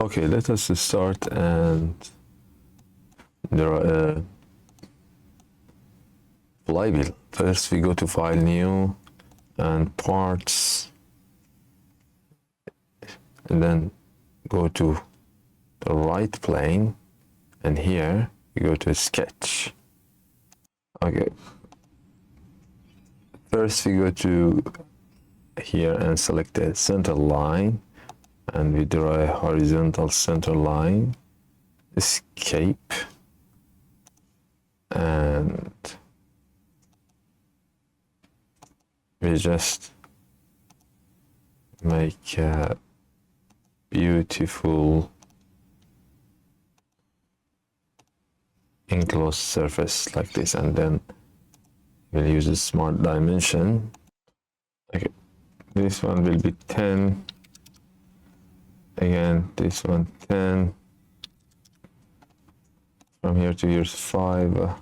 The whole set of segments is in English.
Okay, let us start and draw a flywheel. First we go to File, New, and Parts, and then go to the right plane, and here we go to Sketch. Okay, first we go to here and select the center line, and we draw a horizontal center line. Escape, and we just make a beautiful enclosed surface like this, and then we'll use a smart dimension. Okay, this one will be 10. Again, this one 10. From here to here's 5.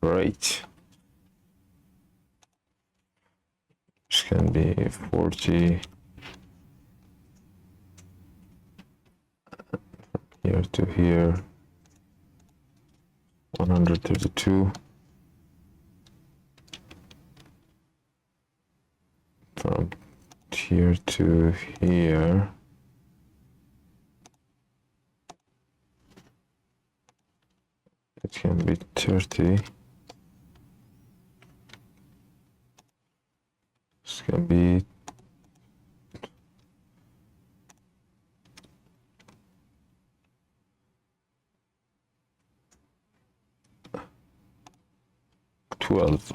Great. This can be 40. Here to here 132. From here to here it can be 30. This can be 12.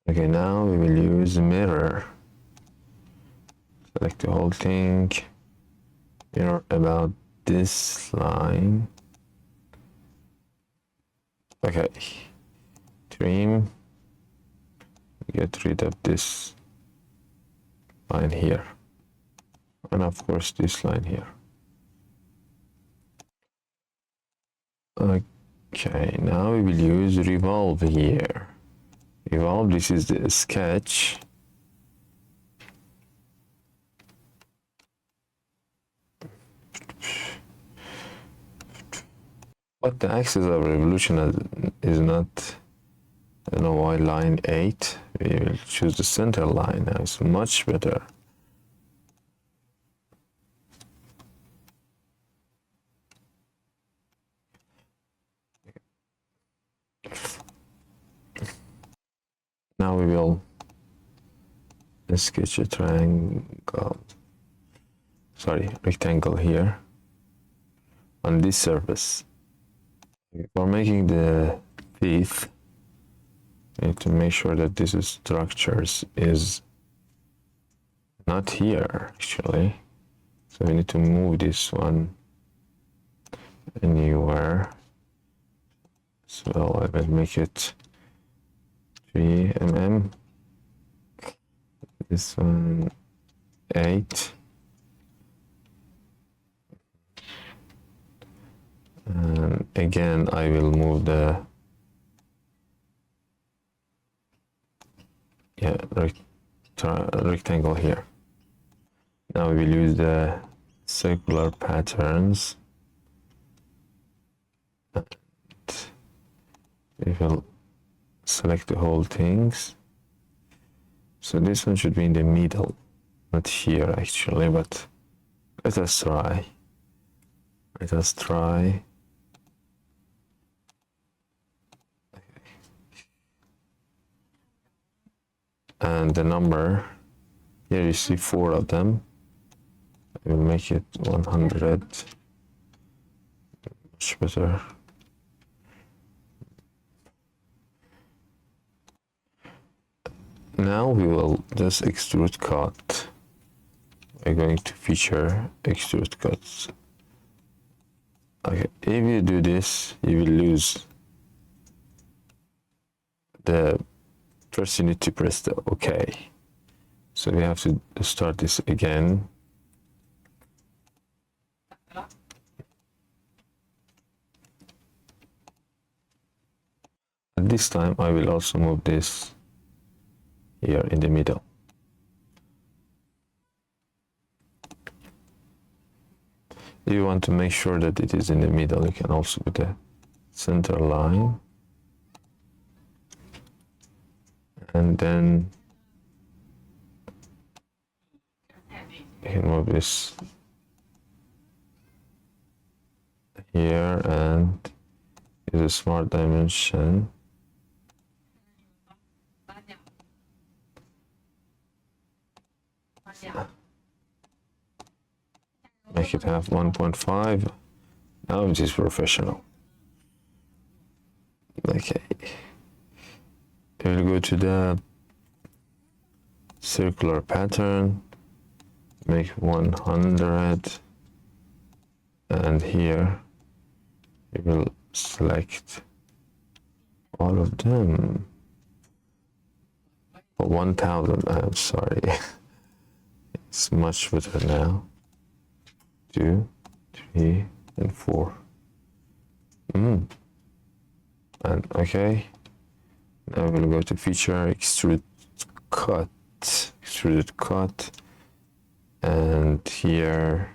Okay, now we will use mirror. Select the whole thing. Mirror about this line. Okay. Trim. Get rid of this line here. And of course this line here. Okay, now we will use revolve here. Revolve, this is the sketch. But the axis of revolution is not, I don't know why, line 8. We will choose the center line now, it's much better. Now we will sketch a rectangle here on this surface. For making the teeth, we need to make sure that this structures is not here actually. So we need to move this one anywhere. So I will make it 3 mm. This one 8. And again I will move the rectangle here. Now we will use the circular patterns, and we will select the whole things. So this one should be in the middle, not here actually, but let us try. And the number, here you see 4 of them. I will make it 100, much better. Now we will just extrude cut. We're going to feature extrude cuts. Okay, if you do this, you will lose the, first you need to press the OK. So we have to start this again. At this time I will also move this here in the middle. If you want to make sure that it is in the middle, you can also put a center line, and then you can move this here and use a smart dimension. Make it have 1.5. Now it is professional. Okay. We'll go to the circular pattern, make 100, and here we will select all of them. For 1000, I'm sorry. It's much better now. 2, 3, and 4. And okay. Now we'll go to feature, extruded cut, and here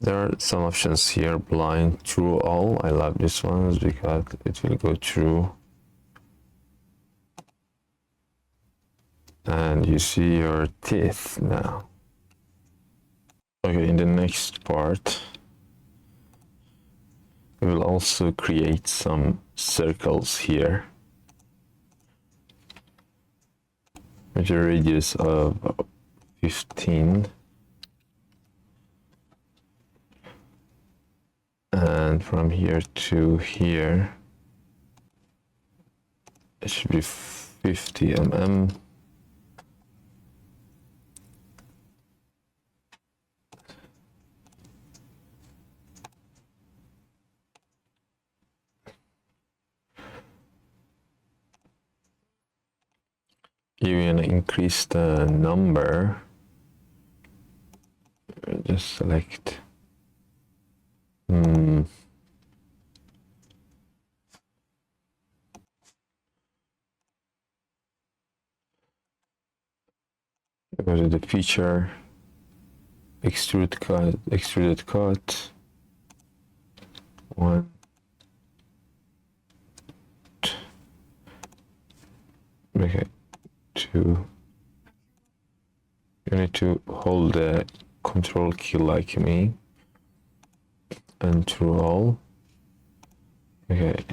there are some options here. Blind, true, all. I love this ones because it will go through, and you see your teeth now. Okay, in the next part we will also create some circles here with a radius of 15, and from here to here it should be 50 mm. You can increase the number. Just select go to the feature, extruded cut, 1, okay, 2. You need to hold the control key like me, and through all. Okay,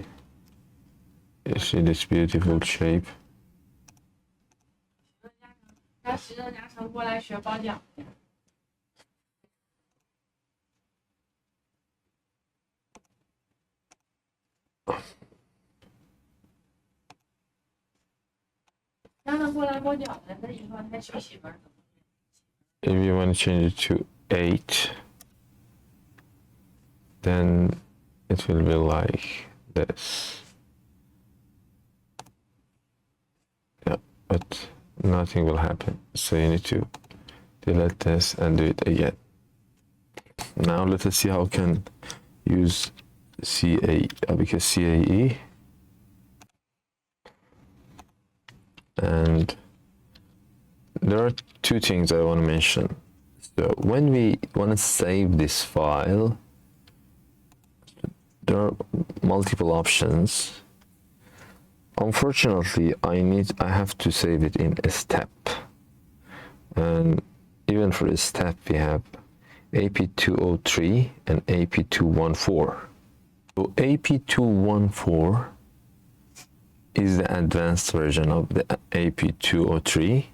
you see this beautiful shape. If you want to change it to 8, then it will be like this. Yeah, but nothing will happen. So you need to delete this and do it again. Now let us see how we can use Abaqus CAE. And there are two things I want to mention. So when we want to save this file, there are multiple options. Unfortunately, I have to save it in a step, and even for a step we have AP203 and AP214. So AP214 is the advanced version of the AP203.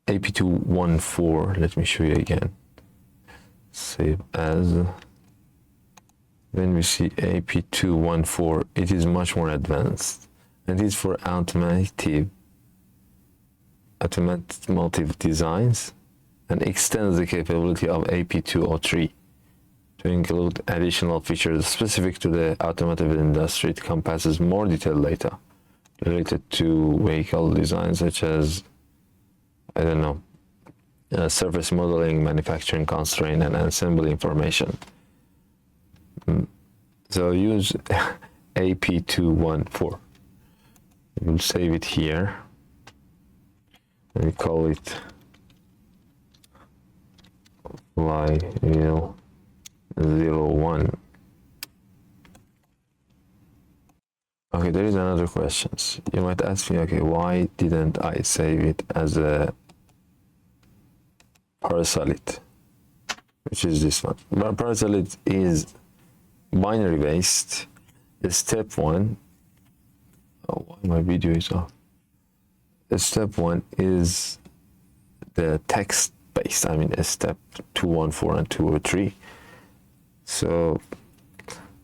AP214, let me show you again. Save as. When we see AP214, it is much more advanced, and it is for automotive designs, and extends the capability of AP203 to include additional features specific to the automotive industry. It encompasses more detailed data related to vehicle design, such as, I don't know, surface modeling, manufacturing constraint, and assembly information. So use AP214. We'll save it here. And we call it Flywheel 01. Okay, there is another question. You might ask me, okay, why didn't I save it as a parasolid, which is this one. But parasolid is binary based. Step one. Oh, why my video is off? Step one is the text based. I mean, step 214 and 203. So,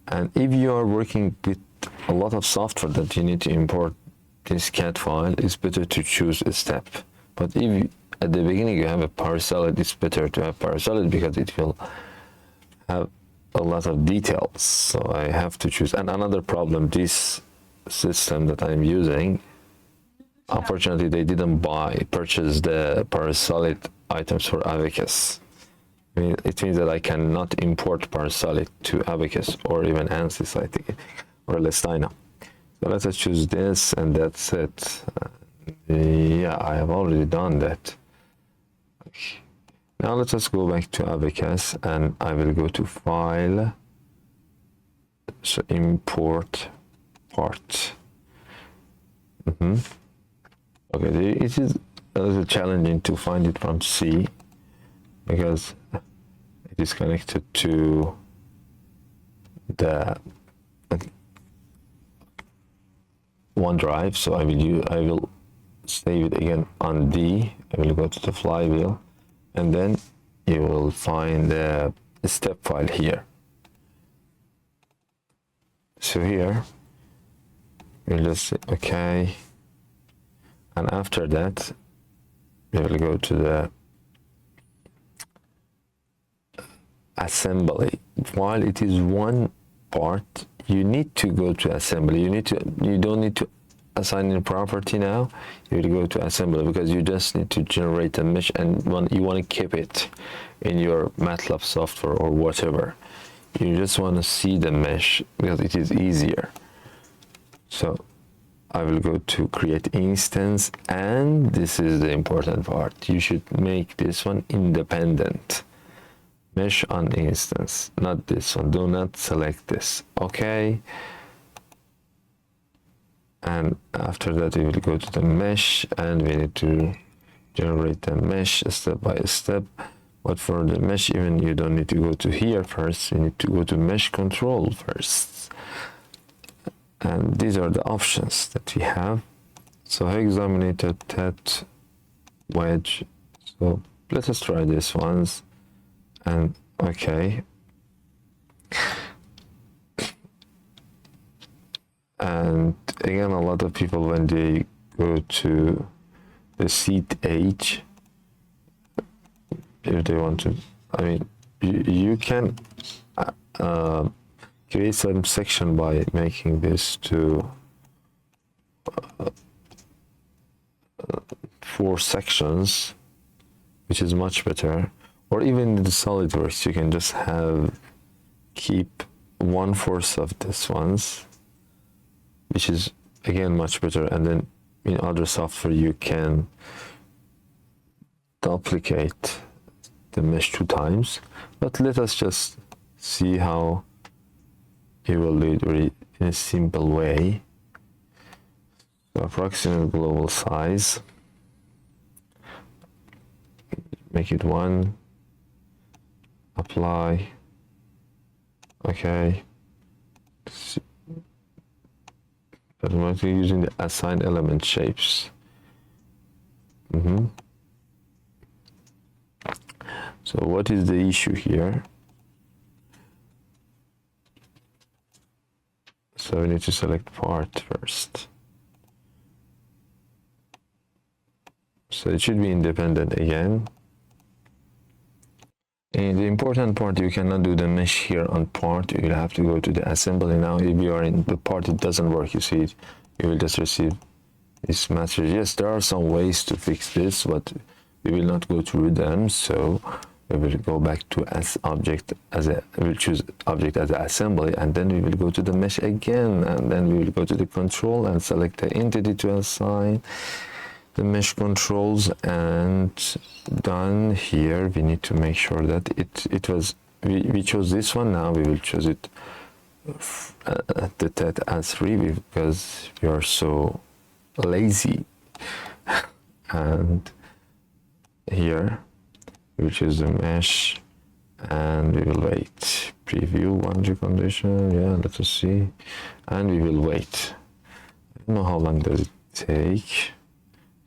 and if you are working with a lot of software that you need to import this CAD file, it's better to choose a step. But if you, at the beginning you have a parasolid, it's better to have parasolid because it will have a lot of details. So I have to choose. And another problem, this system that I'm using, unfortunately they didn't purchase the parasolid items for Abaqus. I mean, it means that I cannot import parasolid to Abaqus or even ANSYS, I think, or Lestina. So let us choose this, and that's it. Yeah, I have already done that. Okay. Now let us go back to Abaqus, and I will go to File, so import part. Okay, it is a little challenging to find it from C because it is connected to the OneDrive. So I will save it again on D. I will go to the Flywheel, and then you will find the step file here. So here we'll just say okay, and after that we will go to the assembly. While it is one part, you need to go to assembly. You don't need to assign a property now. You will go to assembly because you just need to generate a mesh, and you want to keep it in your MATLAB software or whatever. You just want to see the mesh because it is easier. So I will go to create instance, and this is the important part. You should make this one independent. Mesh on instance, not this one. Do not select this. Okay. And after that, we will go to the mesh, and we need to generate the mesh step by step. But for the mesh, even you don't need to go to here first. You need to go to mesh control first. And these are the options that we have. So hexaminated, tet, wedge. So let us try this once. And okay. And again, a lot of people, when they go to the seat age, if they want to, I mean, you can create some section by making this to 4 sections, which is much better. Or even in the SOLIDWORKS, you can just keep 1/4 of this ones, which is again much better. And then in other software, you can duplicate the mesh 2 times. But let us just see how you will do it in a simple way. So approximate global size, make it 1. Apply. Okay. Automatically using the assign element shapes. So what is the issue here? So we need to select part first. So it should be independent again. And the important part, you cannot do the mesh here on part. You will have to go to the assembly now. If you are in the part, it doesn't work. You see it, you will just receive this message. Yes, there are some ways to fix this, but we will not go through them. So we will go back to we will choose object as an assembly, and then we will go to the mesh again, and then we will go to the control and select the entity to assign. the mesh controls, and done. Here we need to make sure that it was we chose this one. Now we will choose it at the TED as freebie because we are so lazy. And here we choose the mesh, and we will wait. Preview boundary condition. Yeah, let us see, and we will wait. I don't know how long does it take.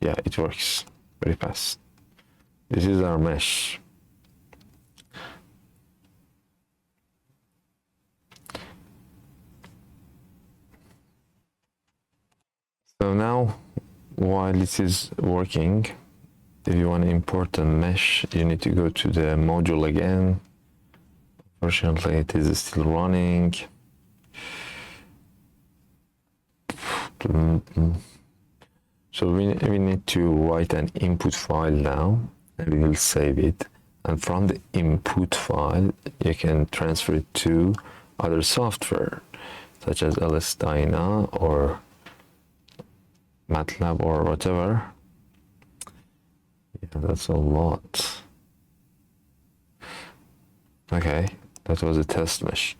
Yeah, it works very fast. This is our mesh. So now, while this is working, if you want to import a mesh, you need to go to the module again. Unfortunately, it is still running. So we need to write an input file now, and we will save it. And from the input file, you can transfer it to other software, such as LS-DYNA or MATLAB or whatever. Yeah, that's a lot. Okay, that was a test mesh.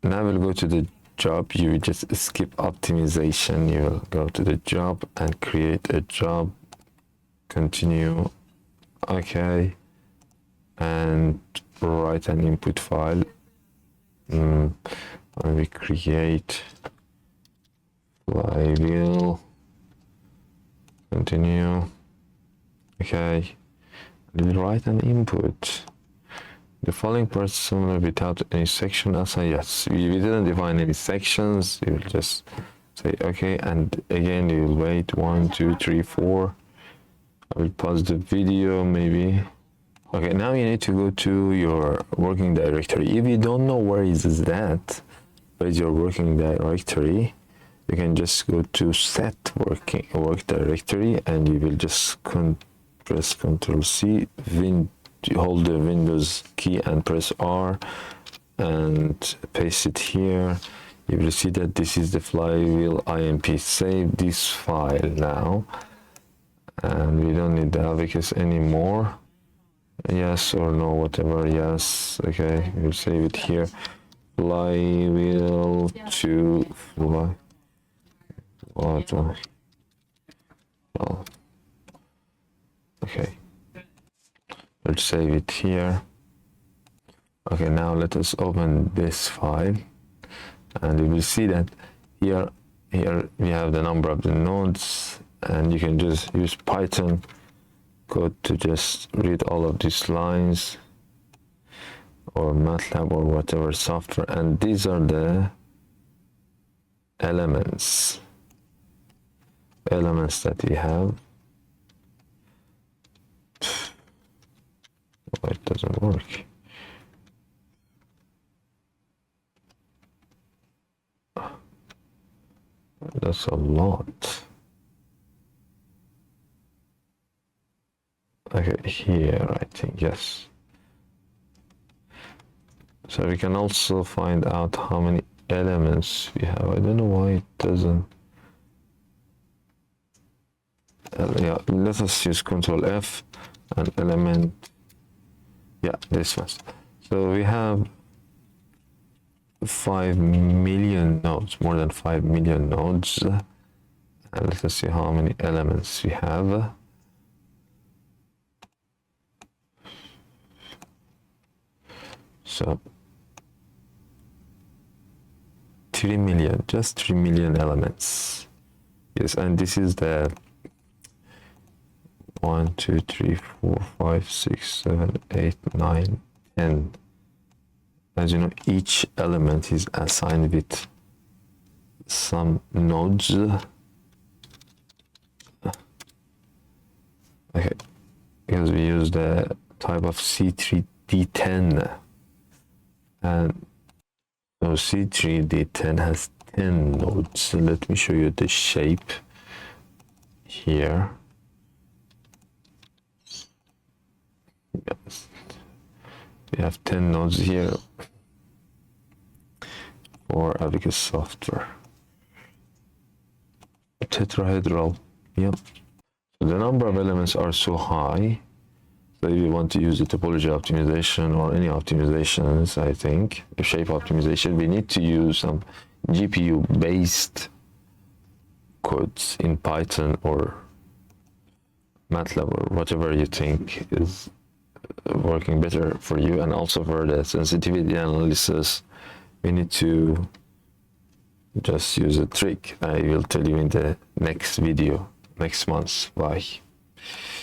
Now we'll go to the job. You will just skip optimization. You will go to the job and create a job. Continue. Okay, and write an input file. And we create Flywheel. Continue. Okay, we will write an input. The following parts similar without any section assigned. Yes, we didn't define any sections. You will just say okay, and again you will wait 1, 2, 3, 4. I will pause the video maybe. Okay, now you need to go to your working directory. If you don't know where is that, where is your working directory, you can just go to set work directory, and you will just press Ctrl C, hold the Windows key and press R and paste it here. You will see that this is the Flywheel IMP. Save this file now, and we don't need the Abaqus anymore. Yes or no, whatever. Yes. Okay, we'll save it here. Flywheel to fly. What? Well, okay. We'll save it here. Okay, now let us open this file, and you will see that here we have the number of the nodes, and you can just use Python code to just read all of these lines, or MATLAB or whatever software, and these are the elements that we have. Oh, it doesn't work. That's a lot. Okay, here I think, yes. So we can also find out how many elements we have. I don't know why it doesn't. Yeah, let us use Ctrl F and element. Yeah, this one. So we have 5 million nodes, more than 5 million nodes. And let us see how many elements we have. So 3 million, just 3 million elements. Yes, and this is the 1, 2, 3, 4, 5, 6, 7, 8, 9, 10. As you know, each element is assigned with some nodes. Okay, because we use the type of C3D10, and so C3D10 has 10 nodes. So let me show you the shape here. Yes. We have 10 nodes here for Abaqus software. tetrahedral. Yep. So the number of elements are so high. So if you want to use the topology optimization or any optimizations, I think, shape optimization, we need to use some GPU-based codes in Python or MATLAB or whatever you think is working better for you. And also for the sensitivity analysis, we need to just use a trick. I will tell you in the next video, next month. Bye.